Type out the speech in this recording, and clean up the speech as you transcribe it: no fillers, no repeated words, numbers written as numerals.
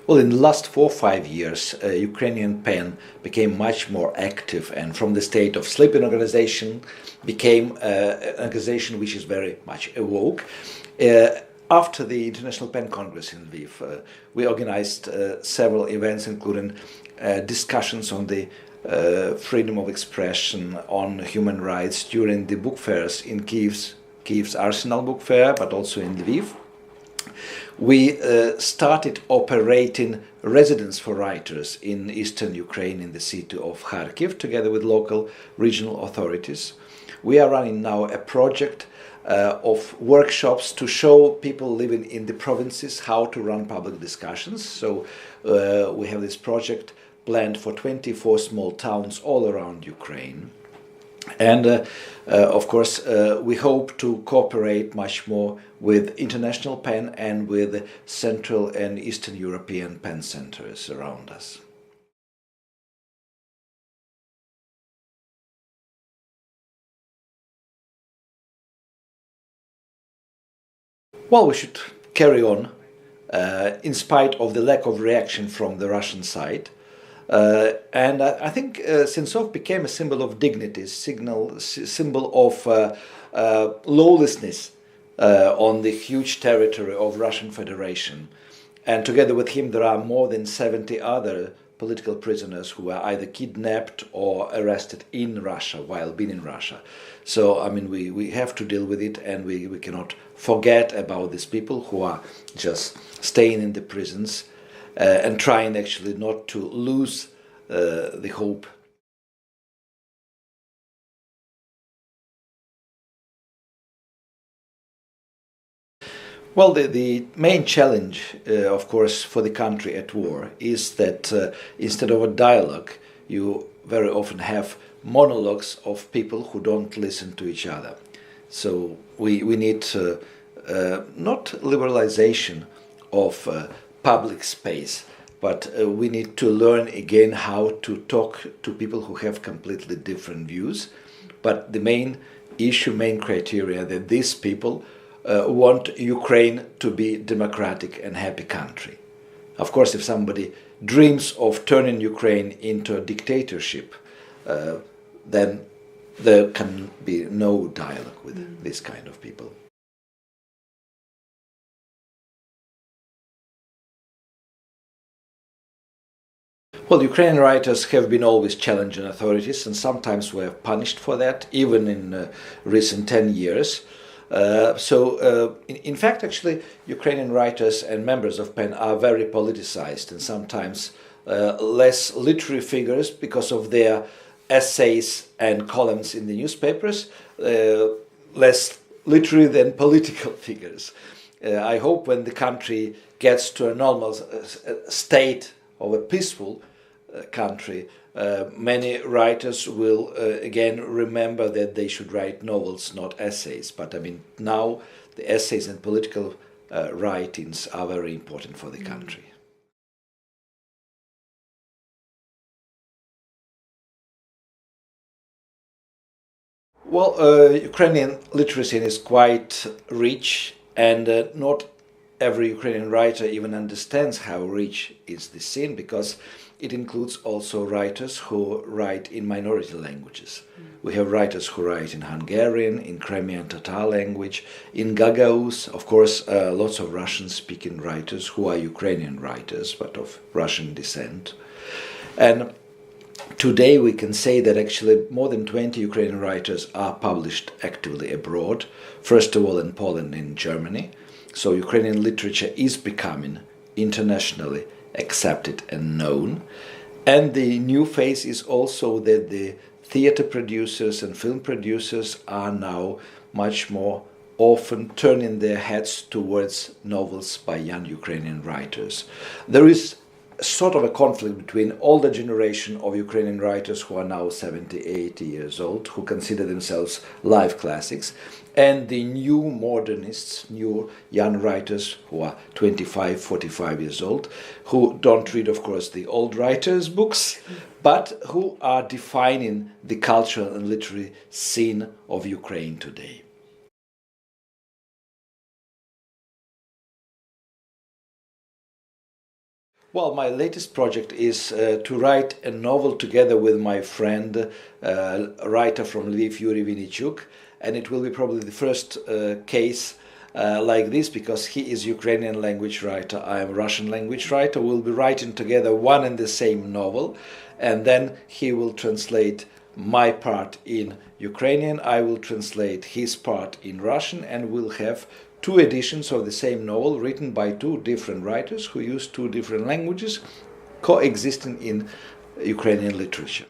Well, in the last 4 or 5 years, Ukrainian PEN became much more active, and from the state of sleeping organization became an organization which is very much awoke. After the International PEN Congress in Lviv, we organized several events, including discussions on the freedom of expression, on human rights during the book fairs in Kyiv's Arsenal Book Fair, but also in Lviv. We started operating residence for writers in eastern Ukraine, in the city of Kharkiv, together with local regional authorities. We are running now a project of workshops to show people living in the provinces how to run public discussions. So we have this project planned for 24 small towns all around Ukraine. And of course, we hope to cooperate much more with international PEN and with Central and Eastern European PEN centers around us. Well, we should carry on in spite of the lack of reaction from the Russian side. And I think Sentsov became a symbol of dignity, symbol of lawlessness on the huge territory of Russian Federation. And together with him, there are more than 70 other political prisoners who were either kidnapped or arrested in Russia while being in Russia. So, I mean, we have to deal with it, and we cannot forget about these people who are just staying in the prisons and trying actually not to lose the hope. Well, the main challenge, of course, for the country at war is that instead of a dialogue, you very often have monologues of people who don't listen to each other. So we need not liberalization of public space, but we need to learn again how to talk to people who have completely different views. But the main issue, main criteria, that these people want Ukraine to be democratic and happy country. Of course, if somebody dreams of turning Ukraine into a dictatorship, then there can be no dialogue with this kind of people. Well, Ukrainian writers have been always challenging authorities, and sometimes were punished for that, even in recent 10 years. In fact, actually, Ukrainian writers and members of PEN are very politicized, and sometimes less literary figures because of their essays and columns in the newspapers, less literary than political figures. I hope when the country gets to a normal state of a peaceful country, many writers will again remember that they should write novels, not essays. But I mean, now the essays and political writings are very important for the country. Well, Ukrainian literacy is quite rich, and not every Ukrainian writer even understands how rich is the scene, because it includes also writers who write in minority languages. We have writers who write in Hungarian, in Crimean Tatar language, in Gagauz, of course, lots of Russian-speaking writers who are Ukrainian writers, but of Russian descent. And today we can say that actually more than 20 Ukrainian writers are published actively abroad, first of all in Poland and in Germany. So Ukrainian literature is becoming internationally accepted and known. And the new phase is also that the theater producers and film producers are now much more often turning their heads towards novels by young Ukrainian writers. There is sort of a conflict between older generation of Ukrainian writers who are now 70, 80 years old, who consider themselves life classics, and the new modernists, new young writers who are 25, 45 years old, who don't read, of course, the old writers' books, but who are defining the cultural and literary scene of Ukraine today. Well, my latest project is to write a novel together with my friend, a writer from Lviv, Yuri Vinichuk, and it will be probably the first case like this, because he is Ukrainian language writer, I am Russian language writer. We'll be writing together one and the same novel, and then he will translate my part in Ukrainian, I will translate his part in Russian, and we'll have two editions of the same novel written by two different writers who use two different languages coexisting in Ukrainian literature.